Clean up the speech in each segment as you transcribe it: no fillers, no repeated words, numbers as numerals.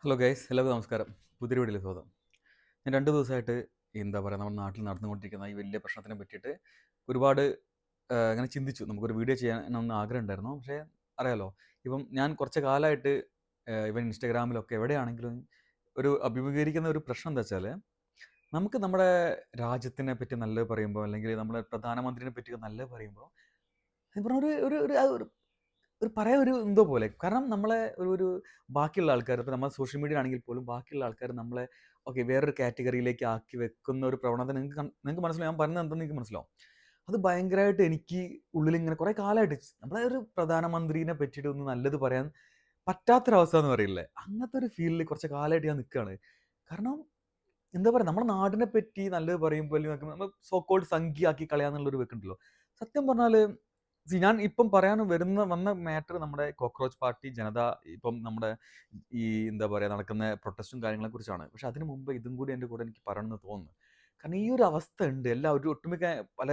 Hello guys, എല്ലാവർക്കും നമസ്കാരം. പുതിയൊരു വീഡിയോയിലേക്ക് സ്വാഗതം. ഞാൻ 2 ദിവസമായിട്ട് എന്താ പറയുക, നമ്മുടെ നാട്ടിൽ നടന്നുകൊണ്ടിരിക്കുന്ന ഈ വലിയ പ്രശ്നത്തിനെ പറ്റിയിട്ട് ഒരുപാട് ഇങ്ങനെ ചിന്തിച്ചു. നമുക്കൊരു വീഡിയോ ചെയ്യാനൊന്ന് ആഗ്രഹം ഉണ്ടായിരുന്നു. പക്ഷേ അറിയാലോ, ഇപ്പം ഞാൻ കുറച്ച് കാലമായിട്ട് ഇവൻ ഇൻസ്റ്റാഗ്രാമിലൊക്കെ എവിടെയാണെങ്കിലും ഒരു അഭിമുഖീകരിക്കുന്ന ഒരു പ്രശ്നം എന്താ വെച്ചാൽ, നമുക്ക് നമ്മുടെ രാജ്യത്തിനെ പറ്റി നല്ലത് പറയുമ്പോൾ, അല്ലെങ്കിൽ നമ്മുടെ പ്രധാനമന്ത്രിനെ പറ്റി നല്ലത് പറയുമ്പോൾ, അത് പറഞ്ഞ ഒരു ഒരു ഒരു ആ ഒരു ഒരു പറയാൻ ഒരു എന്തോ പോലെ. കാരണം നമ്മളെ ഒരു ബാക്കിയുള്ള ആൾക്കാർ, ഇപ്പോൾ നമ്മൾ സോഷ്യൽ മീഡിയ ആണെങ്കിൽ പോലും ബാക്കിയുള്ള ആൾക്കാർ നമ്മളെ ഓക്കെ വേറൊരു കാറ്റഗറിയിലേക്ക് ആക്കി വെക്കുന്ന ഒരു പ്രവണത നിങ്ങൾക്ക് മനസ്സിലാവും. ഞാൻ പറയുന്നത് എന്തെന്ന് നിങ്ങൾക്ക് മനസ്സിലാവും. അത് ഭയങ്കരമായിട്ട് എനിക്ക് ഉള്ളിലിങ്ങനെ കുറേ കാലമായിട്ട് നമ്മളെ ഒരു പ്രധാനമന്ത്രിനെ പറ്റിയിട്ട് ഒന്ന് നല്ലത് പറയാൻ പറ്റാത്തൊരവസ്ഥ എന്ന് പറയില്ലേ, അങ്ങനത്തെ ഒരു ഫീലിൽ കുറച്ച് കാലമായിട്ട് ഞാൻ നിൽക്കുകയാണ്. കാരണം എന്താ പറയുക, നമ്മുടെ നാടിനെ പറ്റി നല്ലത് പറയുമ്പോൾ നമ്മൾ സോ കോൾഡ് സംഖ്യയാക്കി കളയാന്നുള്ളൊരു വെക്കുണ്ടല്ലോ. സത്യം പറഞ്ഞാൽ ഞാൻ ഇപ്പം പറയാൻ വന്ന മാറ്റർ നമ്മുടെ കോക്രോച്ച് പാർട്ടി ജനത, ഇപ്പം നമ്മുടെ ഈ എന്താ പറയുക നടക്കുന്ന പ്രൊട്ടസ്റ്റും കാര്യങ്ങളെ കുറിച്ചാണ്. പക്ഷെ അതിന് മുമ്പ് ഇതും കൂടി എൻ്റെ കൂടെ എനിക്ക് പറയണമെന്ന് തോന്നുന്നു. കാരണം ഈ ഒരു അവസ്ഥ ഉണ്ട്, ഒരു ഒട്ടുമിക്ക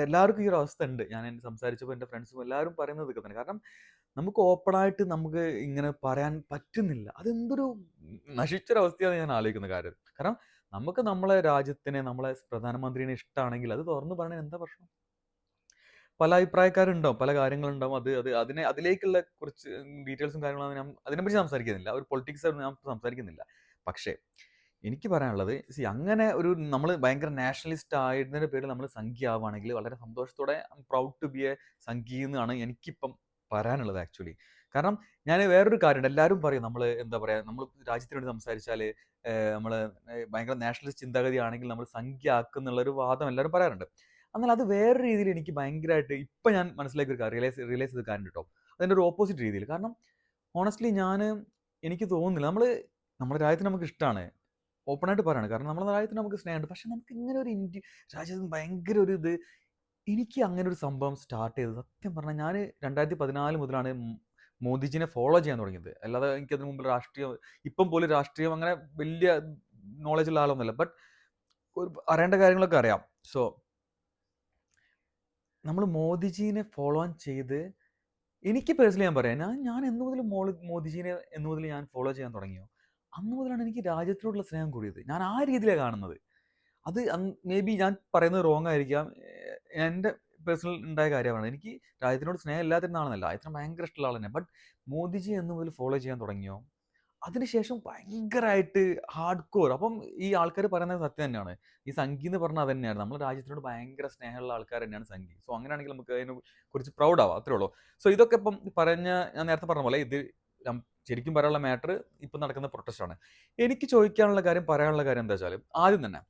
എല്ലാവർക്കും ഈ ഒരു അവസ്ഥ ഉണ്ട്. ഞാൻ സംസാരിച്ചപ്പോൾ എൻ്റെ ഫ്രണ്ട്സും എല്ലാവരും പറയുന്നത് ഇതൊക്കെ തന്നെ. കാരണം നമുക്ക് ഓപ്പണായിട്ട് നമുക്ക് ഇങ്ങനെ പറയാൻ പറ്റുന്നില്ല. അതെന്തൊരു നശിച്ചൊരവസ്ഥയാണ് ഞാൻ ആലോചിക്കുന്ന കാര്യം. കാരണം നമുക്ക് നമ്മളെ രാജ്യത്തിനെ, നമ്മളെ പ്രധാനമന്ത്രിനെ ഇഷ്ടമാണെങ്കിൽ അത് തുറന്നു പറയാൻ എന്താ പ്രശ്നം? പല അഭിപ്രായക്കാരുണ്ടാവും, പല കാര്യങ്ങളുണ്ടാവും. അത് അത് അതിനെ അതിലേക്കുള്ള കുറച്ച് ഡീറ്റെയിൽസും കാര്യങ്ങളൊന്നും ഞാൻ അതിനെപ്പറ്റി സംസാരിക്കുന്നില്ല. ഒരു പൊളിറ്റിക്സ് ഞാൻ സംസാരിക്കുന്നില്ല. പക്ഷേ എനിക്ക് പറയാനുള്ളത്, അങ്ങനെ ഒരു നമ്മൾ ഭയങ്കര നാഷണലിസ്റ്റ് ആയതിന്റെ പേരിൽ നമ്മൾ സംഘി ആവുകയാണെങ്കിൽ വളരെ സന്തോഷത്തോടെ proud to be a Sanghi എന്നാണ് എനിക്കിപ്പം പറയാനുള്ളത് ആക്ച്വലി. കാരണം ഞാൻ വേറൊരു കാര്യമുണ്ട്, എല്ലാവരും പറയും നമ്മൾ എന്താ പറയുക, നമ്മൾ രാജ്യത്തിന് വേണ്ടി സംസാരിച്ചാൽ നമ്മൾ ഭയങ്കര നാഷണലിസ്റ്റ് ചിന്താഗതിയാണെങ്കിൽ നമ്മൾ സംഖ്യ ആക്കുന്നുള്ളൊരു വാദം എല്ലാവരും പറയാറുണ്ട്. എന്നാൽ അത് വേറെ രീതിയിൽ എനിക്ക് ഭയങ്കരമായിട്ട് ഇപ്പം ഞാൻ മനസ്സിലാക്കിയ ഒരു കാര്യം, റിയലൈസ് ചെയ്ത കാര്യം കേട്ടോ. അതിൻ്റെ ഒരു ഓപ്പോസിറ്റ് രീതിയിൽ. കാരണം ഹോണസ്റ്റ്ലി എനിക്ക് തോന്നുന്നില്ല, നമ്മുടെ രാജ്യത്തിന് നമുക്ക് ഇഷ്ടമാണ്, ഓപ്പണായിട്ട് പറയാണ്. കാരണം നമ്മുടെ രാജ്യത്തിന് നമുക്ക് സ്നേഹമുണ്ട്. പക്ഷെ നമുക്ക് ഇങ്ങനെ ഒരു രാജ്യത്തിന് ഭയങ്കര ഒരു ഇത്, എനിക്ക് അങ്ങനെ ഒരു സംഭവം സ്റ്റാർട്ട് ചെയ്തത് സത്യം പറഞ്ഞാൽ ഞാൻ 2014 മുതലാണ് മോദിജിനെ ഫോളോ ചെയ്യാൻ തുടങ്ങിയത്. അല്ലാതെ എനിക്കതിന് മുമ്പ് രാഷ്ട്രീയം, ഇപ്പം പോലും രാഷ്ട്രീയം അങ്ങനെ വലിയ നോളജ് ഉള്ള ആളൊന്നുമല്ല. ബട്ട് അറിയേണ്ട കാര്യങ്ങളൊക്കെ അറിയാം. സോ നമ്മൾ മോദിജീനെ ഫോളോ ഓൺ ചെയ്ത്, എനിക്ക് പേഴ്സണലി ഞാൻ പറയാം, ഞാൻ എന്ന് മുതൽ മോദിജീനെ എന്ന് മുതൽ ഞാൻ ഫോളോ ചെയ്യാൻ തുടങ്ങിയോ, അന്ന് മുതലാണ് എനിക്ക് രാജ്യത്തിനോടുള്ള സ്നേഹം കൂടിയത്. ഞാൻ ആ രീതിയിലാണ് കാണുന്നത്. അത് മേ ബി ഞാൻ പറയുന്നത് റോങ് ആയിരിക്കാം. എൻ്റെ പേഴ്സണൽ ഉണ്ടായ കാര്യമാണ്. എനിക്ക് രാജ്യത്തിനോട് സ്നേഹം ഇല്ലാതിരുന്ന ആളെന്നല്ല, രാജ്യത്തിന് ഭയങ്കര ഇഷ്ടമുള്ള ആൾ തന്നെ. ബട്ട് മോദിജി എന്ന് മുതൽ ഫോളോ ചെയ്യാൻ തുടങ്ങിയോ, അതിനുശേഷം ഭയങ്കരമായിട്ട് ഹാർഡ് കോർ. അപ്പം ഈ ആൾക്കാർ പറയുന്നത് സത്യം തന്നെയാണ്. ഈ സംഘി എന്ന് പറഞ്ഞാൽ അത് തന്നെയാണ്. നമ്മുടെ രാജ്യത്തിനോട് ഭയങ്കര സ്നേഹമുള്ള ആൾക്കാർ തന്നെയാണ് സംഘി. സോ അങ്ങനെയാണെങ്കിൽ നമുക്ക് അതിനെ കുറിച്ച് പ്രൗഡ് ആവാം, അത്രേ ഉള്ളൂ. സോ ഇതൊക്കെ ഇപ്പം ഞാൻ നേരത്തെ പറഞ്ഞ പോലെ ഇത് ശരിക്കും പറയാനുള്ള മാറ്റർ ഇപ്പം നടക്കുന്ന പ്രൊട്ടസ്റ്റ് ആണ്. എനിക്ക് ചോദിക്കാനുള്ള കാര്യം, പറയാനുള്ള കാര്യം എന്താ വെച്ചാൽ, ആദ്യം തന്നെ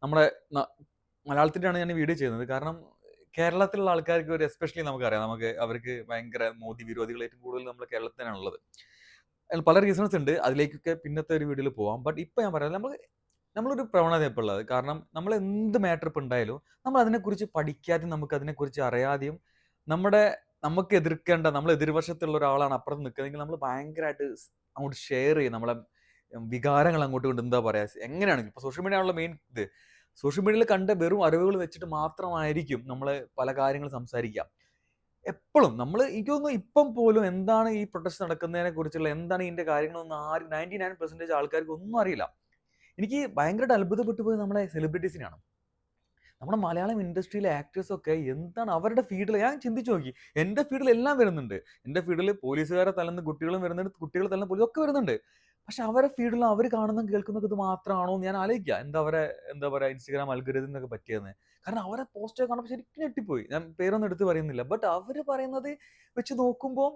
നമ്മുടെ മലയാളത്തിൻ്റെയാണ് ഞാൻ വീഡിയോ ചെയ്യുന്നത്. കാരണം കേരളത്തിലുള്ള ആൾക്കാർക്ക് ഒരു എസ്പെഷ്യലി നമുക്കറിയാം, അവർക്ക് ഭയങ്കര മോദി വിരോധികൾ ഏറ്റവും കൂടുതൽ നമ്മുടെ കേരളത്തിൽ തന്നെയാണ് ഉള്ളത്. അതിൽ പല റീസൺസ് ഉണ്ട്, അതിലേക്കൊക്കെ പിന്നത്തെ ഒരു വീഡിയോയിൽ പോവാം. ബട്ട് ഇപ്പം ഞാൻ പറയാം, നമ്മളൊരു പ്രവണത ഇപ്പോൾ ഉള്ളത്. കാരണം നമ്മൾ എന്ത് മാറ്റർ ഇപ്പം ഉണ്ടായാലും നമ്മൾ അതിനെക്കുറിച്ച് പഠിക്കാതെയും നമുക്ക് അതിനെക്കുറിച്ച് അറിയാതെയും നമ്മുടെ നമുക്ക് എതിർക്കേണ്ട, നമ്മൾ എതിർവശത്തുള്ള ഒരാളാണ് അപ്പുറത്ത് നിൽക്കുന്നതെങ്കിൽ നമ്മൾ ഭയങ്കരമായിട്ട് അങ്ങോട്ട് ഷെയർ ചെയ്യും നമ്മളെ വികാരങ്ങൾ അങ്ങോട്ട് കൊണ്ട്. എന്താ പറയുക, എങ്ങനെയാണെങ്കിൽ ഇപ്പോൾ സോഷ്യൽ മീഡിയ ആണല്ലോ മെയിൻ ഇത്. സോഷ്യൽ മീഡിയയിൽ കണ്ട വെറും അറിവുകൾ വെച്ചിട്ട് മാത്രമായിരിക്കും നമ്മൾ പല കാര്യങ്ങൾ സംസാരിക്കുക. എപ്പോഴും എനിക്ക് തോന്നുന്നു ഇപ്പം പോലും എന്താണ് ഈ പ്രൊട്ടസ്റ്റ് നടക്കുന്നതിനെ കുറിച്ചുള്ള, എന്താണ് ഇതിന്റെ കാര്യങ്ങളൊന്നും 99% ആൾക്കാർക്ക് ഒന്നും അറിയില്ല. എനിക്ക് ഭയങ്കരമായിട്ട് അത്ഭുതപ്പെട്ടു പോയത് നമ്മളെ സെലിബ്രിറ്റീസിനാണ്. നമ്മുടെ മലയാളം ഇൻഡസ്ട്രിയിലെ ആക്ടേഴ്സൊക്കെ എന്താണ് അവരുടെ ഫീൽഡിൽ, ഞാൻ ചിന്തിച്ചു നോക്കി. എൻ്റെ ഫീൽഡിൽ എല്ലാം വരുന്നുണ്ട്. എൻ്റെ ഫീൽഡിൽ പോലീസുകാരെ തല്ലുന്ന കുട്ടികളും വരുന്നുണ്ട്, കുട്ടികൾ തല്ലുന്ന പോലീസ് ഒക്കെ വരുന്നുണ്ട്. പക്ഷെ അവരുടെ ഫീൽഡിൽ അവർ കാണുന്നതും കേൾക്കുന്നതൊക്കെ ഇത് മാത്രമാണോ എന്ന് ഞാൻ ആലോചിക്കുക. എന്താ പറയുക, ഇൻസ്റ്റാഗ്രാം അൽഗോരിതം എന്നൊക്കെ പറ്റിയെന്ന്. കാരണം അവരെ പോസ്റ്റ് കാണുമ്പോൾ ശരിക്കും ഞെട്ടിപ്പോയി. ഞാൻ പേരൊന്നും എടുത്ത് പറയുന്നില്ല. ബട്ട് അവർ പറയുന്നത് വെച്ച് നോക്കുമ്പോൾ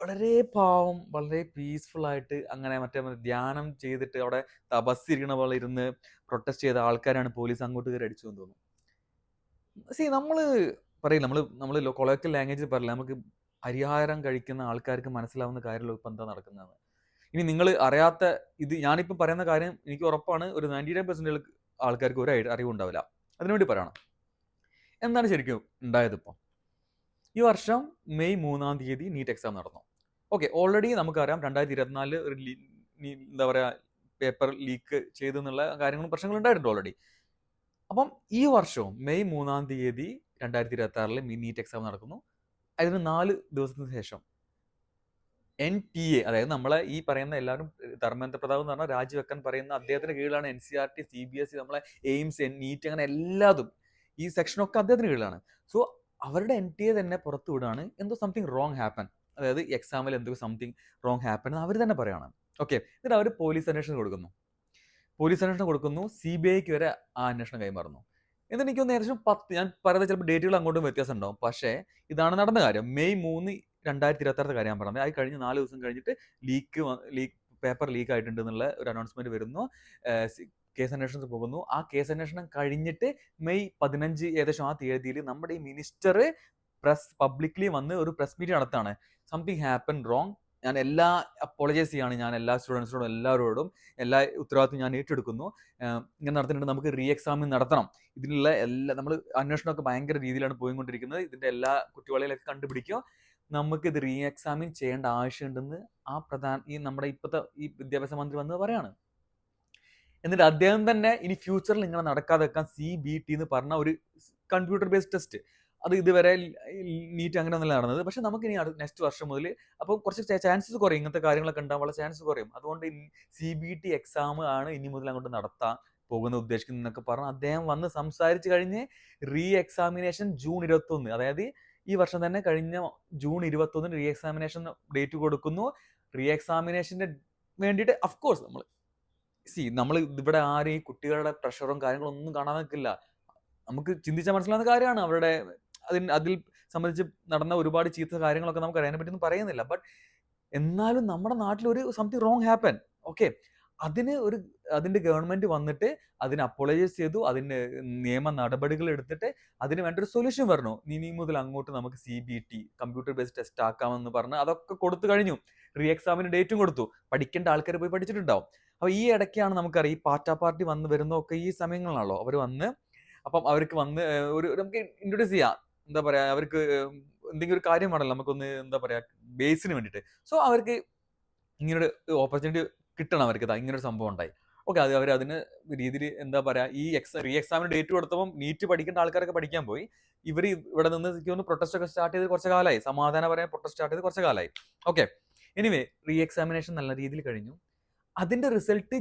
വളരെ പാവം, വളരെ പീസ്ഫുൾ ആയിട്ട് അങ്ങനെ ധ്യാനം ചെയ്തിട്ട് അവിടെ തപസ്സിരിക്കണ പോലെ ഇരുന്ന് പ്രൊട്ടസ്റ്റ് ചെയ്ത ആൾക്കാരാണ് പോലീസ് അങ്ങോട്ട് കയറി അടിച്ചു എന്ന് തോന്നുന്നു. നമ്മള് പറയില്ല, നമ്മള് കൊളോക്കിയൽ ലാംഗ്വേജിൽ പറയില്ല, നമുക്ക് അരിഹാരം കഴിക്കുന്ന ആൾക്കാർക്ക് മനസ്സിലാവുന്ന കാര്യമല്ലോ ഇപ്പം എന്താ നടക്കുന്നതെന്ന്. ഇനി നിങ്ങൾ അറിയാത്ത ഇത് ഞാനിപ്പം പറയുന്ന കാര്യം എനിക്ക് ഉറപ്പാണ് ഒരു 99% ആൾക്കാർക്ക് ഒരു അറിവുണ്ടാവില്ല. അതിനുവേണ്ടി പറയണം. എന്താണ് ശരിക്കും ഉണ്ടായത്? ഇപ്പം ഈ വർഷം മെയ് 3 തീയതി നീറ്റ് എക്സാം നടന്നു. ഓക്കെ, ഓൾറെഡി നമുക്കറിയാം 2024 ഒരു എന്താ പറയുക പേപ്പർ ലീക്ക് ചെയ്തെന്നുള്ള കാര്യങ്ങളും പ്രശ്നങ്ങളും ഉണ്ടായിട്ടുണ്ട് ഓൾറെഡി. അപ്പം ഈ വർഷവും മെയ് 3 2026 നീറ്റ് എക്സാം നടക്കുന്നു. അതിന് 4 ദിവസത്തിന് ശേഷം NTA, അതായത് നമ്മളെ ഈ പറയുന്ന എല്ലാവരും ധർമ്മേന്ദ്ര പ്രതാപ് എന്ന് പറഞ്ഞാൽ രാജിവെക്കാൻ പറയുന്ന അദ്ദേഹത്തിന്റെ കീഴിലാണ് NCERT, CBSE, നമ്മളെ എയിംസ്, നീറ്റ്, അങ്ങനെ എല്ലാതും ഈ സെക്ഷനൊക്കെ അദ്ദേഹത്തിന് കീഴിലാണ്. സോ അവരുടെ NTA തന്നെ പുറത്തു വിടാണ് എന്തോ സംതിങ് റോങ് ഹാപ്പൻ, അതായത് എക്സാമിൽ എന്തോ സംതിങ് റോങ് ഹാപ്പൻ എന്ന് അവർ തന്നെ പറയാണ്. ഓക്കെ, എന്നിട്ട് അവർ പോലീസ് അന്വേഷണം കൊടുക്കുന്നു, CBIക്ക് വരെ ആ അന്വേഷണം കൈമാറുന്നു. എന്നിട്ട് എനിക്കൊന്ന് ഏകദേശം 10, ഞാൻ പറയുന്നത് ചിലപ്പോൾ ഡേറ്റുകൾ അങ്ങോട്ടും വ്യത്യാസം ഉണ്ടാവും, പക്ഷേ ഇതാണ് നടന്ന കാര്യം. മെയ് 3, 2026 കാര്യം ഞാൻ പറഞ്ഞത്. അത് കഴിഞ്ഞ് 4 ദിവസം കഴിഞ്ഞിട്ട് പേപ്പർ ലീക്ക് ആയിട്ടുണ്ട് എന്നുള്ള ഒരു അനൗൺസ്മെന്റ് വരുന്നു. കേസ് അന്വേഷണത്തിൽ പോകുന്നു. ആ കേസ് അന്വേഷണം കഴിഞ്ഞിട്ട് മെയ് 15 ഏകദേശം ആ തീയതിയിൽ നമ്മുടെ ഈ മിനിസ്റ്റർ പബ്ലിക്കലി വന്ന് ഒരു പ്രസ് മീറ്റ് നടത്താണ്. സംതിങ് ഹാപ്പൻ റോങ്, ഞാൻ അപ്പോളജൈസ് ചെയ്യാണ്, ഞാൻ എല്ലാ സ്റ്റുഡൻസിനോടും എല്ലാവരോടും എല്ലാ ഉത്തരവാദിത്വം ഞാൻ ഏറ്റെടുക്കുന്നു. ഇങ്ങനെ നടത്തിയിട്ടുണ്ട്, നമുക്ക് റീ എക്സാമിൻ നടത്തണം. ഇതിനുള്ള നമ്മൾ അന്വേഷണമൊക്കെ ഭയങ്കര രീതിയിലാണ് പോയിക്കൊണ്ടിരിക്കുന്നത്, ഇതിന്റെ എല്ലാ കുറ്റവാളികളൊക്കെ കണ്ടുപിടിക്കുക, നമുക്ക് ഇത് റീ എക്സാമിൻ ചെയ്യേണ്ട ആവശ്യമുണ്ടെന്ന് നമ്മുടെ ഇപ്പോഴത്തെ ഈ വിദ്യാഭ്യാസ മന്ത്രി വന്ന് പറയാണ്. എന്നിട്ട് അദ്ദേഹം തന്നെ ഇനി ഫ്യൂച്ചറിൽ ഇങ്ങനെ നടക്കാതെ വെക്കാൻ CBT എന്ന് പറഞ്ഞ ഒരു കമ്പ്യൂട്ടർ ബേസ്ഡ് ടെസ്റ്റ്, അത് ഇതുവരെ നീറ്റ് അങ്ങനെ ഒന്നല്ല നടന്നത്, പക്ഷെ നമുക്ക് ഇനി നെക്സ്റ്റ് വർഷം മുതൽ അപ്പോൾ കുറച്ച് ചാൻസസ് കുറയും, ഇങ്ങനത്തെ കാര്യങ്ങളൊക്കെ ഉണ്ടാവാനുള്ള ചാൻസസ് കുറയും. അതുകൊണ്ട് CBT എക്സാം ആണ് ഇനി മുതൽ അങ്ങോട്ട് നടത്താൻ ഉദ്ദേശിക്കുന്നതൊക്കെ പറഞ്ഞ് അദ്ദേഹം വന്ന് സംസാരിച്ച് കഴിഞ്ഞ് റീ എക്സാമിനേഷൻ ജൂൺ 21, അതായത് ഈ വർഷം തന്നെ കഴിഞ്ഞ ജൂൺ 21 റീ എക്സാമിനേഷൻ ഡേറ്റ് കൊടുക്കുന്നു. റീ എക്സാമിനേഷന് വേണ്ടിയിട്ട് അഫ്കോഴ്സ് നമ്മൾ ഇവിടെ ആരും ഈ കുട്ടികളുടെ പ്രഷറും കാര്യങ്ങളും ഒന്നും കാണാൻ നിൽക്കില്ല. നമുക്ക് ചിന്തിച്ചാൽ മനസ്സിലാവുന്ന കാര്യമാണ്. അവരുടെ അതിൽ സംബന്ധിച്ച് നടന്ന ഒരുപാട് ചീത്ത കാര്യങ്ങളൊക്കെ നമുക്ക് അറിയാനെ പറ്റിയൊന്നും പറയുന്നില്ല. ബട്ട് എന്നാലും നമ്മുടെ നാട്ടിൽ ഒരു സംതിങ് റോങ് ഹാപ്പൻ. ഓക്കെ, അതിന്റെ ഗവൺമെന്റ് വന്നിട്ട് അതിന് അപ്പോളജൈസ് ചെയ്തു, അതിന് നിയമ നടപടികൾ എടുത്തിട്ട് അതിന് വേണ്ട ഒരു സൊല്യൂഷൻ പറഞ്ഞു. ഇനി മുതൽ അങ്ങോട്ട് നമുക്ക് CBT കമ്പ്യൂട്ടർ ബേസ്ഡ് ടെസ്റ്റ് ആക്കാമെന്ന് പറഞ്ഞ് അതൊക്കെ കൊടുത്തു കഴിഞ്ഞു. റീ എക്സാമിന് ഡേറ്റും കൊടുത്തു. പഠിക്കേണ്ട ആൾക്കാർ പോയി പഠിച്ചിട്ടുണ്ടാവും. അപ്പൊ ഈ ഇടയ്ക്കാണ് നമുക്കറിയാം ഈ പാർട്ടി വന്ന് വരുന്നതൊക്കെ ഈ സമയങ്ങളാണല്ലോ. അവർ വന്ന് അപ്പം അവർക്ക് വന്ന് നമുക്ക് ഇൻട്രൊഡ്യൂസ് ചെയ്യാം, എന്താ പറയാ, അവർക്ക് എന്തെങ്കിലും ഒരു കാര്യം വേണമല്ലോ നമുക്കൊന്ന്, എന്താ പറയാ, ബേസിന് വേണ്ടിയിട്ട്. സോ അവർക്ക് ഇങ്ങനൊരു ഓപ്പർച്യൂണിറ്റി കിട്ടണം, അവർക്ക് ഇങ്ങനൊരു സംഭവം ഉണ്ടായി. ഓക്കെ, അവർ അതിന് രീതിയിൽ, എന്താ പറയാ, ഈ റീ എക്സാമിന് ഡേറ്റ് കൊടുത്തപ്പോൾ നീറ്റ് പഠിക്കേണ്ട ആൾക്കാരൊക്കെ പഠിക്കാൻ പോയി. ഇവർ ഇവിടെ നിന്ന് പ്രൊട്ടസ്റ്റ് ഒക്കെ സ്റ്റാർട്ട് ചെയ്ത് കുറച്ച് കാലമായി, സമാധാനപരമായ പ്രൊട്ടസ്റ്റ് സ്റ്റാർട്ട് ചെയ്ത് കുറച്ച് കാലമായി. ഓക്കെ, എനിവേ റീ എക്സാമിനേഷൻ നല്ല രീതിയിൽ കഴിഞ്ഞു. അതിന്റെ റിസൾട്ട്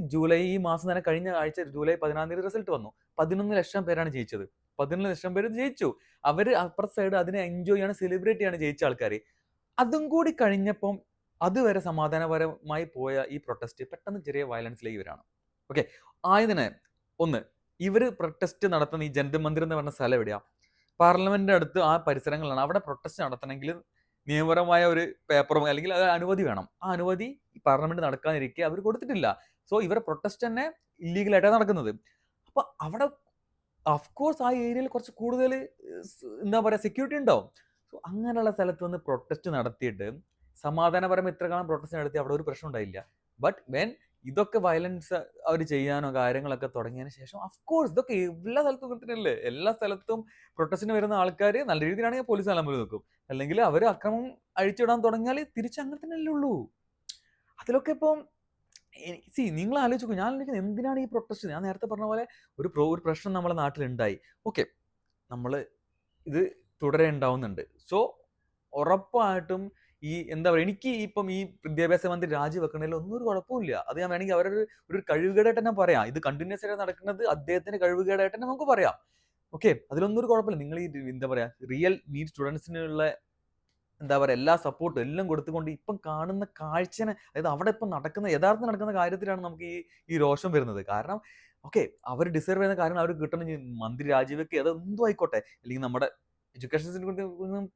ഈ മാസം തന്നെ, കഴിഞ്ഞ ആഴ്ച ജൂലൈ 14 റിസൾട്ട് വന്നു. 11 ലക്ഷം പേരാണ് ജയിച്ചത്. 11 ലക്ഷം പേര് ജയിച്ചു. അവര് അപ്പുറത്തെ സൈഡ് അതിനെ എൻജോയ് ചെയ്യാണ്, സെലിബ്രേറ്റ് ചെയ്യാണ് ജയിച്ച ആൾക്കാർ. അതും കൂടി കഴിഞ്ഞപ്പം അതുവരെ സമാധാനപരമായി പോയ ഈ പ്രൊട്ടസ്റ്റ് പെട്ടെന്ന് ചെറിയ വയലൻസിലേക്ക് വരാണ്. ഓക്കെ, ആയതിനെ ഒന്ന്, ഇവര് പ്രൊട്ടസ്റ്റ് നടത്തുന്ന ഈ ജന്തർ മന്ദിർ എന്ന് പറഞ്ഞ സ്ഥലം എവിടെയാ? പാർലമെന്റിന്റെ അടുത്ത് ആ പരിസരങ്ങളിലാണ്. അവിടെ പ്രൊട്ടസ്റ്റ് നടത്തണമെങ്കിൽ നിയമപരമായ ഒരു പേപ്പറും അല്ലെങ്കിൽ അത് അനുമതി വേണം. ആ അനുമതി ഈ പാർലമെന്റ് നടക്കാനിരിക്കെ അവർ കൊടുത്തിട്ടില്ല. സോ ഇവരെ പ്രൊട്ടസ്റ്റ് തന്നെ ഇല്ലീഗലായിട്ടാണ് നടക്കുന്നത്. അപ്പൊ അവിടെ അഫ്കോഴ്സ് ആ ഏരിയയിൽ കുറച്ച് കൂടുതൽ, എന്താ പറയാ, സെക്യൂരിറ്റി ഉണ്ടാവും. സോ അങ്ങനെയുള്ള സ്ഥലത്ത് വന്ന് പ്രൊട്ടസ്റ്റ് നടത്തിയിട്ട് സമാധാനപരമായി ഇത്ര കാലം പ്രൊട്ടസ്റ്റ് നടത്തി അവിടെ ഒരു പ്രശ്നം ഉണ്ടായില്ല. ബട്ട് വെൻ ഇതൊക്കെ വയലൻസ് അവർ ചെയ്യാനോ കാര്യങ്ങളൊക്കെ തുടങ്ങിയതിന് ശേഷം അഫ്കോഴ്സ് ഇതൊക്കെ എല്ലാ സ്ഥലത്തും കിട്ടുന്നില്ലേ. എല്ലാ സ്ഥലത്തും പ്രൊട്ടസ്റ്റിന് വരുന്ന ആൾക്കാർ നല്ല രീതിയിലാണെങ്കിൽ പോലീസ് നല്ല പോലെ നോക്കും, അല്ലെങ്കിൽ അവർ അക്രമം അഴിച്ചിടാൻ തുടങ്ങിയാൽ തിരിച്ച് അങ്ങനെ തന്നെയല്ലേ ഉള്ളൂ. അതിലൊക്കെ ഇപ്പം നിങ്ങൾ ആലോചിക്കൂ, ഞാൻ ആലോചിക്കുന്നത് എന്തിനാണ് ഈ പ്രൊട്ടസ്റ്റ്? ഞാൻ നേരത്തെ പറഞ്ഞ പോലെ ഒരു പ്രശ്നം നമ്മുടെ നാട്ടിലുണ്ടായി. ഓക്കെ, നമ്മൾ ഇത് തുടരെ ഉണ്ടാവുന്നുണ്ട്. സോ ഉറപ്പായിട്ടും ഈ, എന്താ പറയുക, എനിക്ക് ഇപ്പം ഈ വിദ്യാഭ്യാസ മന്ത്രി രാജിവെക്കണതിൽ ഒന്നും ഒരു കുഴപ്പമില്ല. അത് ഞാൻ വേണമെങ്കിൽ അവരുടെ ഒരു കഴിവുകേടായിട്ട് തന്നെ പറയാം. ഇത് കണ്ടിന്യൂസ് ആയിട്ട് നടക്കുന്നത് അദ്ദേഹത്തിന്റെ കഴിവുകേടായിട്ട് തന്നെ നമുക്ക് പറയാം. ഓക്കെ, അതിലൊന്നും ഒരു കുഴപ്പമില്ല. നിങ്ങൾ ഈ, എന്താ പറയാ, റിയൽ നീഡ് സ്റ്റുഡൻസിനുള്ള, എന്താ പറയുക, എല്ലാ സപ്പോർട്ടും എല്ലാം കൊടുത്തുകൊണ്ട് ഇപ്പം കാണുന്ന കാഴ്ചനെ, അതായത് അവിടെ ഇപ്പം യഥാർത്ഥം നടക്കുന്ന കാര്യത്തിലാണ് നമുക്ക് ഈ രോഷം വരുന്നത്. കാരണം ഓക്കെ, അവർ ഡിസേർവ് ചെയ്യുന്ന കാര്യങ്ങൾ അവർ കിട്ടണം. മന്ത്രി രാജിവെക്കുക, അതെന്തോ ആയിക്കോട്ടെ, അല്ലെങ്കിൽ നമ്മുടെ എഡ്യൂക്കേഷൻ സിസ്റ്റം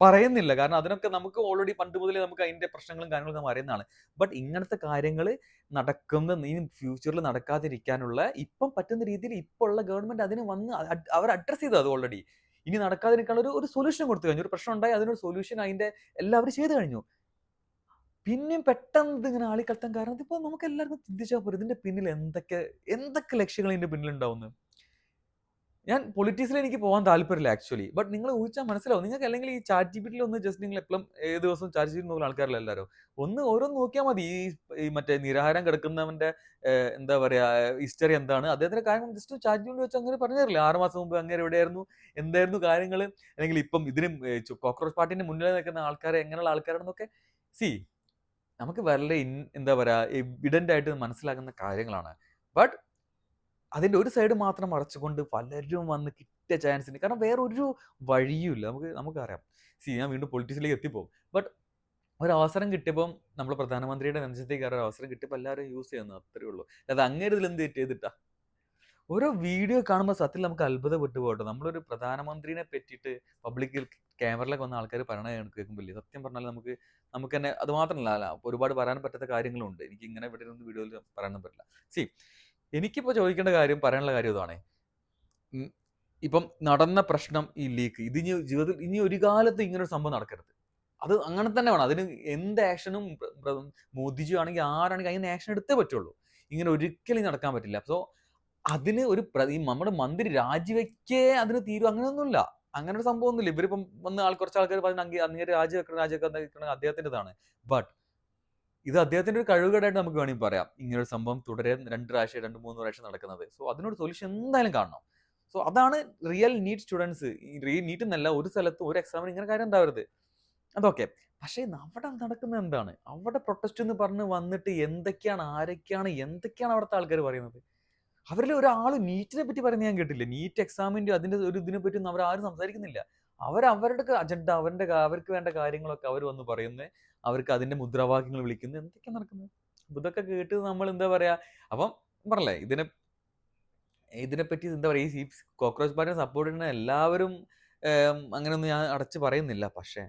പറയുന്നില്ല, കാരണം അതിനൊക്കെ നമുക്ക് ഓൾറെഡി പണ്ട് മുതലേ നമുക്ക് അതിന്റെ പ്രശ്നങ്ങളും കാര്യങ്ങളൊക്കെ അറിയുന്നതാണ്. ബട്ട് ഇങ്ങനത്തെ കാര്യങ്ങൾ ഈ ഫ്യൂച്ചറിൽ നടക്കാതിരിക്കാനുള്ള ഇപ്പം പറ്റുന്ന രീതിയിൽ ഇപ്പോൾ ഉള്ള ഗവൺമെന്റ് അതിന് വന്ന് അവർ അഡ്രസ് ചെയ്തു അത് ഓൾറെഡി. ഇനി നടക്കാതിരിക്കാനുള്ള ഒരു സൊല്യൂഷൻ കൊടുത്തു കഴിഞ്ഞു. ഒരു പ്രശ്നം ഉണ്ടായി, അതിനൊരു സൊല്യൂഷൻ അതിന്റെ എല്ലാവരും ചെയ്തു കഴിഞ്ഞു. പിന്നെയും പെട്ടെന്ന് ഇതിങ്ങനെ ആളിക്കത്താൻ കാരണം ഇതിപ്പോ നമുക്ക് എല്ലാവർക്കും ചിന്തിച്ചാൽ പോലും ഇതിന്റെ പിന്നിൽ എന്തൊക്കെ ലക്ഷ്യങ്ങൾ ഇതിന്റെ പിന്നിൽ ഉണ്ടാവുന്നു. ഞാൻ പൊളിറ്റിക്സിൽ എനിക്ക് പോകാൻ താല്പര്യമില്ല ആക്ച്വലി. ബട്ട് നിങ്ങൾ ഊഹിച്ചാൽ മനസ്സിലാവും. നിങ്ങൾക്ക് അല്ലെങ്കിൽ ഈ ChatGPT ഒന്ന് ജസ്റ്റ് നിങ്ങൾ എപ്പോഴും ഏത് ദിവസവും ChatGPT നോക്കുന്ന ആൾക്കാരല്ല എല്ലാവരും. ഓരോന്ന് നോക്കിയാൽ മതി. ഈ മറ്റേ നിരാഹാരം കിടക്കുന്നവന്റെ എന്താ പറയാ ഹിസ്റ്ററി എന്താണ്, അദ്ദേഹത്തിന്റെ കാര്യം ജസ്റ്റ് ChatGPT വെച്ച് അങ്ങനെ പറഞ്ഞു തരില്ല. 6 മാസം മുമ്പ് അങ്ങനെ എവിടെയായിരുന്നു, എന്തായിരുന്നു കാര്യങ്ങൾ, അല്ലെങ്കിൽ ഇപ്പം ഇതിനും കോക്രോച്ച് പാർട്ടിന്റെ മുന്നിൽ നിൽക്കുന്ന ആൾക്കാരെ എങ്ങനെയുള്ള ആൾക്കാരാണെന്നൊക്കെ. സി നമുക്ക് വളരെ എന്താ പറയുക എവിഡൻ്റ് ആയിട്ട് മനസ്സിലാകുന്ന കാര്യങ്ങളാണ്. ബട്ട് അതിൻ്റെ ഒരു സൈഡ് മാത്രം മറച്ചുകൊണ്ട് പലരും വന്ന് കിട്ടിയ ചാൻസിന്, കാരണം വേറെ ഒരു വഴിയുമില്ല. നമുക്കറിയാം. ഞാൻ വീണ്ടും പൊളിറ്റിക്സിലേക്ക് എത്തിപ്പോകും. ബട്ട് ഒരവസരം കിട്ടിയപ്പം നമ്മൾ പ്രധാനമന്ത്രിയുടെ നെഞ്ചത്തേക്ക് കയറാൻ അവസരം കിട്ടിയപ്പോൾ എല്ലാവരും യൂസ് ചെയ്യുന്നു, അത്രേ ഉള്ളൂ. അത് അങ്ങേര് ഇതിൽ എന്ത് ചെയ്തിട്ടാ? ഓരോ വീഡിയോ കാണുമ്പോൾ സത്യത്തിൽ നമുക്ക് അത്ഭുതപ്പെട്ടു പോകട്ടോ. നമ്മളൊരു പ്രധാനമന്ത്രിനെ പറ്റിയിട്ട് പബ്ലിക്കിൽ ക്യാമറയിലൊക്കെ വന്ന ആൾക്കാർ പറയണ കേൾക്കുമ്പോഴേ സത്യം പറഞ്ഞാൽ നമുക്ക് തന്നെ അത് മാത്രമല്ല ഒരുപാട് പറയാൻ പറ്റാത്ത കാര്യങ്ങളുണ്ട്. എനിക്ക് ഇങ്ങനെ ഇവിടെ ഇരുന്ന് വീഡിയോയിൽ പറയാനൊന്നും പറ്റില്ല. സി എനിക്കിപ്പോൾ ചോദിക്കേണ്ട കാര്യം, പറയാനുള്ള കാര്യം ഇതാണ്. ഇപ്പം നടന്ന പ്രശ്നം, ഈ ലീക്ക്, ഇത് ഇനി ജീവിതത്തിൽ ഇനി ഒരു കാലത്ത് ഇങ്ങനൊരു സംഭവം നടക്കരുത്. അത് അങ്ങനെ തന്നെ വേണം. അതിന് എന്ത് ആക്ഷനും മോദിജി ആണെങ്കിൽ ആരാണെങ്കിൽ അതിന് ആക്ഷൻ എടുത്തേ പറ്റുള്ളൂ. ഇങ്ങനെ ഒരിക്കലും നടക്കാൻ പറ്റില്ല. സോ അതിന് ഈ നമ്മുടെ മന്ത്രി രാജിവെക്കേ അതിന് തീരും, അങ്ങനെയൊന്നുമില്ല. അങ്ങനെ ഒരു സംഭവം ഒന്നുമില്ല. ഇവരിപ്പം വന്ന് കുറച്ച് ആൾക്കാർ പറഞ്ഞ അങ്ങേര് രാജിവെക്കണം അദ്ദേഹത്തിൻ്റെതാണ്. ബട്ട് ഇത് അദ്ദേഹത്തിന്റെ ഒരു കഴിവുകേടായിട്ട് നമുക്ക് വേണമെങ്കിൽ പറയാം. ഇങ്ങനെ ഒരു സംഭവം തുടരെ 2 പ്രാവശ്യം 2-3 പ്രാവശ്യം നടക്കുന്നത്. സോ അതിനൊരു സൊല്യൂഷൻ എന്തായാലും കാണണം. സോ അതാണ് റിയൽ നീറ്റ് സ്റ്റുഡൻസ്. നീറ്റ് എന്നല്ല, ഒരു സ്ഥലത്തും ഒരു എക്സാമിന് ഇങ്ങനെ കാര്യം ഉണ്ടാവരുത്. അതൊക്കെ. പക്ഷേ അവിടെ നടക്കുന്നത് എന്താണ്? അവിടെ പ്രൊട്ടസ്റ്റ് എന്ന് പറഞ്ഞ് വന്നിട്ട് ആരൊക്കെയാണ് അവിടുത്തെ ആൾക്കാർ പറയുന്നത്? അവരിൽ ഒരാൾ നീറ്റിനെ പറ്റി പറയുന്നത് ഞാൻ കേട്ടില്ല. നീറ്റ് എക്സാമിന്റെ അതിന്റെ ഒരു ഇതിനെ പറ്റി ഒന്നും അവരാരും സംസാരിക്കുന്നില്ല. അവരുടെ അജണ്ട, അവർക്ക് വേണ്ട കാര്യങ്ങളൊക്കെ അവർ വന്ന് പറയുന്നത്, അവർക്ക് അതിന്റെ മുദ്രാവാക്യങ്ങൾ വിളിക്കുന്നത്, എന്തൊക്കെയാണ് നടക്കുന്നത്? ഇതൊക്കെ കേട്ട് നമ്മൾ എന്താ പറയാ, അപ്പം പറഞ്ഞല്ലേ ഇതിനെപ്പറ്റി എന്താ പറയാ, ഈ കോക്രോച്ച് പാർട്ടിനെ സപ്പോർട്ട് ചെയ്യുന്ന എല്ലാവരും അങ്ങനെയൊന്നും ഞാൻ അടച്ചു പറയുന്നില്ല. പക്ഷേ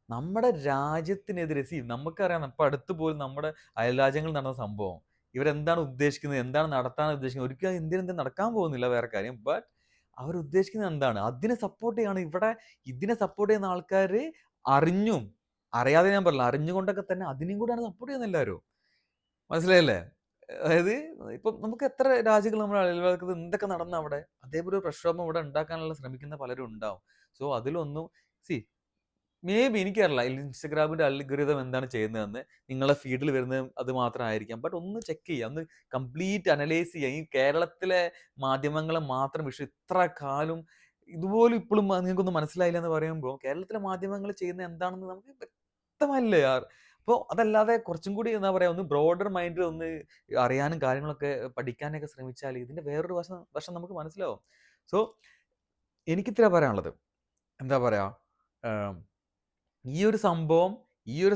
നമ്മുടെ രാജ്യത്തിനെതിരെ നമുക്കറിയാം, ഇപ്പൊ അടുത്ത് പോലും നമ്മുടെ അയൽരാജ്യങ്ങളിൽ നടന്ന സംഭവം, ഇവരെന്താണ് ഉദ്ദേശിക്കുന്നത്, എന്താണ് നടത്താൻ ഉദ്ദേശിക്കുന്നത്, ഒരിക്കലും ഇന്ത്യയിൽ നടക്കാൻ പോകുന്നില്ല, വേറെ കാര്യം. ബട്ട് അവരുദ്ദേശിക്കുന്നത് എന്താണ്? അതിനെ സപ്പോർട്ട് ചെയ്യാണ്. ഇതിനെ സപ്പോർട്ട് ചെയ്യുന്ന ആൾക്കാർ അറിഞ്ഞും അറിയാതെ, ഞാൻ പറഞ്ഞില്ല, അറിഞ്ഞുകൊണ്ടൊക്കെ തന്നെ അതിനെയും കൂടെയാണ് സപ്പോർട്ട് ചെയ്യുന്നത് എല്ലാവരും. മനസ്സിലായില്ലേ? അതായത് ഇപ്പം നമുക്ക് എത്ര രാജ്യങ്ങൾ നമ്മുടെ അയൽവക്കത്ത് എന്തൊക്കെ നടന്ന അവിടെ അതേപോലെ ഒരു പ്രക്ഷോഭം ഇവിടെ ഉണ്ടാക്കാനുള്ള ശ്രമിക്കുന്ന പലരും ഉണ്ടാവും. സോ അതിലൊന്നും മേ ബി എനിക്കറിയില്ല ഇൻസ്റ്റഗ്രാമിന്റെ അൽഗോരിതം എന്താണ് ചെയ്യുന്നതെന്ന്. നിങ്ങളുടെ ഫീഡിൽ വരുന്നത് അത് മാത്രമായിരിക്കാം. ബട്ട് ഒന്ന് ചെക്ക് ചെയ്യുക, ഒന്ന് കംപ്ലീറ്റ് അനലൈസ് ചെയ്യുക. ഈ കേരളത്തിലെ മാധ്യമങ്ങളെ മാത്രം വിഷയം ഇത്ര കാലം ഇതുപോലും ഇപ്പോഴും നിങ്ങൾക്കൊന്നും മനസ്സിലായില്ല എന്ന് പറയുമ്പോൾ, കേരളത്തിലെ മാധ്യമങ്ങൾ ചെയ്യുന്ന എന്താണെന്ന് നമുക്ക് വ്യക്തമല്ലേ യാർ. അപ്പോൾ അതല്ലാതെ കുറച്ചും കൂടി എന്താ പറയാ, ഒന്ന് ബ്രോഡർ മൈൻഡിൽ ഒന്ന് അറിയാനും കാര്യങ്ങളൊക്കെ പഠിക്കാനൊക്കെ ശ്രമിച്ചാൽ ഇതിന്റെ വേറൊരു വശം നമുക്ക് മനസ്സിലാവും. സോ എനിക്കിത്ര പറയാനുള്ളത്, എന്താ പറയാ, ഈ ഒരു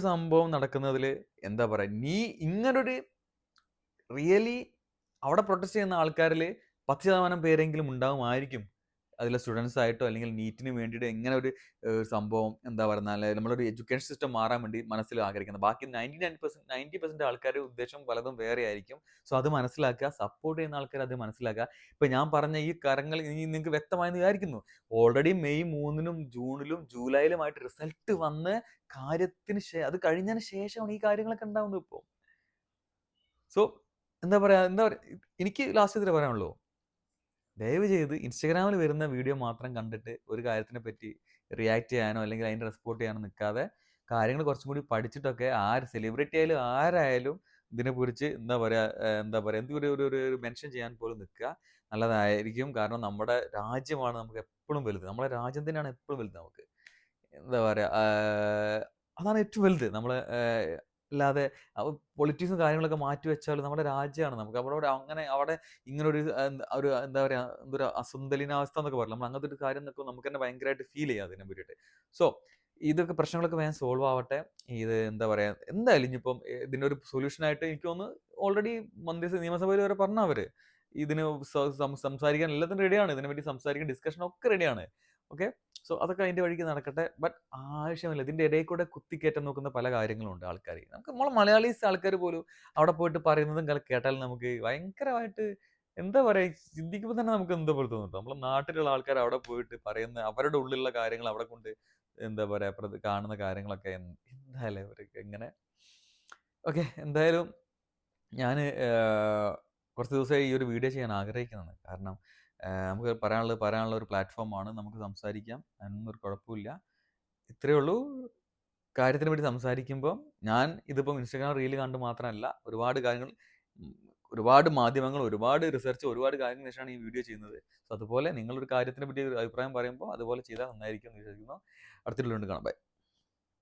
സംഭവം നടക്കുന്നതിൽ എന്താ പറയാ, ഇങ്ങനൊരു റിയലി അവിടെ പ്രൊട്ടസ്റ്റ് ചെയ്യുന്ന ആൾക്കാരിൽ 10% പേരെങ്കിലും ഉണ്ടാവുമായിരിക്കും അതിലെ സ്റ്റുഡൻസ് ആയിട്ടോ അല്ലെങ്കിൽ നീറ്റിന് വേണ്ടിയിട്ട് എങ്ങനെ ഒരു സംഭവം എന്താ പറഞ്ഞാൽ നമ്മളൊരു എഡ്യൂക്കേഷൻ സിസ്റ്റം മാറാൻ വേണ്ടി മനസ്സിൽ ആഗ്രഹിക്കുന്നത്. ബാക്കി 90% ആൾക്കാരുടെ ഉദ്ദേശം പലതും വേറെ ആയിരിക്കും. സോ അത് മനസ്സിലാക്കുക, സപ്പോർട്ട് ചെയ്യുന്ന ആൾക്കാർ അത് മനസ്സിലാക്കുക. ഇപ്പൊ ഞാൻ പറഞ്ഞ ഈ കാര്യങ്ങൾ നിങ്ങൾക്ക് വ്യക്തമായെന്ന് വിചാരിക്കുന്നു. ഓൾറെഡി മെയ് 3-നും ജൂണിലും ജൂലൈയിലുമായിട്ട് റിസൾട്ട് വന്ന് കാര്യത്തിന് അത് കഴിഞ്ഞതിന് ശേഷമാണ് ഈ കാര്യങ്ങളൊക്കെ ഉണ്ടാവുന്നത് ഇപ്പോൾ. സോ എന്താ പറയാ എനിക്ക് ലാസ്റ്റ് ഇതിൽ പറയാനുള്ളൂ, ദയവ് ചെയ്ത് ഇൻസ്റ്റഗ്രാമിൽ വരുന്ന വീഡിയോ മാത്രം കണ്ടിട്ട് ഒരു കാര്യത്തിനെ പറ്റി റിയാക്ട് ചെയ്യാനോ അല്ലെങ്കിൽ അതിൻ്റെ റെസ്പോണ്ട് ചെയ്യാനോ നിൽക്കാതെ, കാര്യങ്ങൾ കുറച്ചും കൂടി പഠിച്ചിട്ടൊക്കെ സെലിബ്രിറ്റി ആയാലും ആരായാലും ഇതിനെക്കുറിച്ച് എന്താ പറയുക എന്തെങ്കിലും ഒരു മെൻഷൻ ചെയ്യാൻ പോലും നിൽക്കുക നല്ലതായിരിക്കും. കാരണം നമ്മുടെ രാജ്യമാണ് നമുക്ക് എപ്പോഴും വലുത്. നമ്മുടെ രാജ്യം തന്നെയാണ് എപ്പോഴും വലുത്. നമുക്ക് എന്താ പറയുക, അതാണ് ഏറ്റവും വലുത്. നമ്മളെ അല്ലാതെ പൊളിറ്റിക്സും കാര്യങ്ങളൊക്കെ മാറ്റി വെച്ചാൽ നമ്മുടെ രാജ്യമാണ്. നമുക്ക് അവിടെ ഇങ്ങനൊരു ഒരു എന്താ പറയുക, എന്തൊരു അസന്തുലിതാവസ്ഥ എന്നൊക്കെ പറയില്ല, നമ്മൾ അങ്ങനത്തെ ഒരു കാര്യം എന്നൊക്കെ നമുക്ക് തന്നെ ഭയങ്കരമായിട്ട് ഫീൽ ചെയ്യാം അതിനെ പറ്റിയിട്ട്. സോ ഇതൊക്കെ പ്രശ്നങ്ങളൊക്കെ വേഗം സോൾവ് ആവട്ടെ. ഇത് എന്താ പറയുക, എന്തായാലും ഇനിയിപ്പം ഇതിനൊരു സൊല്യൂഷനായിട്ട് എനിക്ക് തോന്നുന്നു ഓൾറെഡി നിയമസഭയിൽ വരെ പറഞ്ഞ അവര് ഇതിന് സംസാരിക്കാൻ എല്ലാത്തിനും റെഡിയാണ്. ഇതിനെപ്പറ്റി സംസാരിക്കാൻ ഡിസ്കഷൻ ഒക്കെ റെഡിയാണ്. ഓക്കെ, സോ അതൊക്കെ അതിന്റെ വഴിക്ക് നടക്കട്ടെ. ബട്ട് ആവശ്യമില്ല ഇതിന്റെ ഇടയിൽ കൂടെ കുത്തിക്കയറ്റാൻ നോക്കുന്ന പല കാര്യങ്ങളും ഉണ്ട് ആൾക്കാർ. നമ്മളെ മലയാളീസ് ആൾക്കാർ പോലും അവിടെ പോയിട്ട് പറയുന്നതും കേട്ടാൽ നമുക്ക് ഭയങ്കരമായിട്ട് എന്താ പറയാ, ചിന്തിക്കുമ്പോൾ തന്നെ നമുക്ക് എന്താ പോലെ തോന്നുന്നു. നമ്മളെ നാട്ടിലുള്ള ആൾക്കാർ അവിടെ പോയിട്ട് പറയുന്ന അവരുടെ ഉള്ളിലുള്ള കാര്യങ്ങൾ അവിടെ കൊണ്ട് എന്താ പറയാ കാണുന്ന കാര്യങ്ങളൊക്കെ എന്തായാലും അവർക്ക് എങ്ങനെ. ഓക്കെ, എന്തായാലും ഞാൻ കുറച്ച് ദിവസമായി ഈ ഒരു വീഡിയോ ചെയ്യാൻ ആഗ്രഹിക്കുന്നതാണ്. കാരണം നമുക്ക് പറയാനുള്ള ഒരു പ്ലാറ്റ്ഫോമാണ്, നമുക്ക് സംസാരിക്കാം, അതിനൊന്നും ഒരു കുഴപ്പമില്ല. ഇത്രയേ ഉള്ളൂ. കാര്യത്തിനെ പറ്റി സംസാരിക്കുമ്പോൾ ഞാൻ ഇതിപ്പം ഇൻസ്റ്റാഗ്രാം റീൽ കണ്ട് മാത്രമല്ല, ഒരുപാട് കാര്യങ്ങൾ, ഒരുപാട് മാധ്യമങ്ങൾ, ഒരുപാട് റിസർച്ച്, ഒരുപാട് കാര്യങ്ങൾ ശേഷമാണ് ഈ വീഡിയോ ചെയ്യുന്നത്. സോ അതുപോലെ നിങ്ങളൊരു കാര്യത്തിനെ പറ്റി ഒരു അഭിപ്രായം പറയുമ്പോൾ അതുപോലെ ചെയ്താൽ നന്നായിരിക്കും എന്ന് വിശ്വസിക്കുന്നു. അടുത്തിട്ടുകൊണ്ട് കാണാം. ബൈ.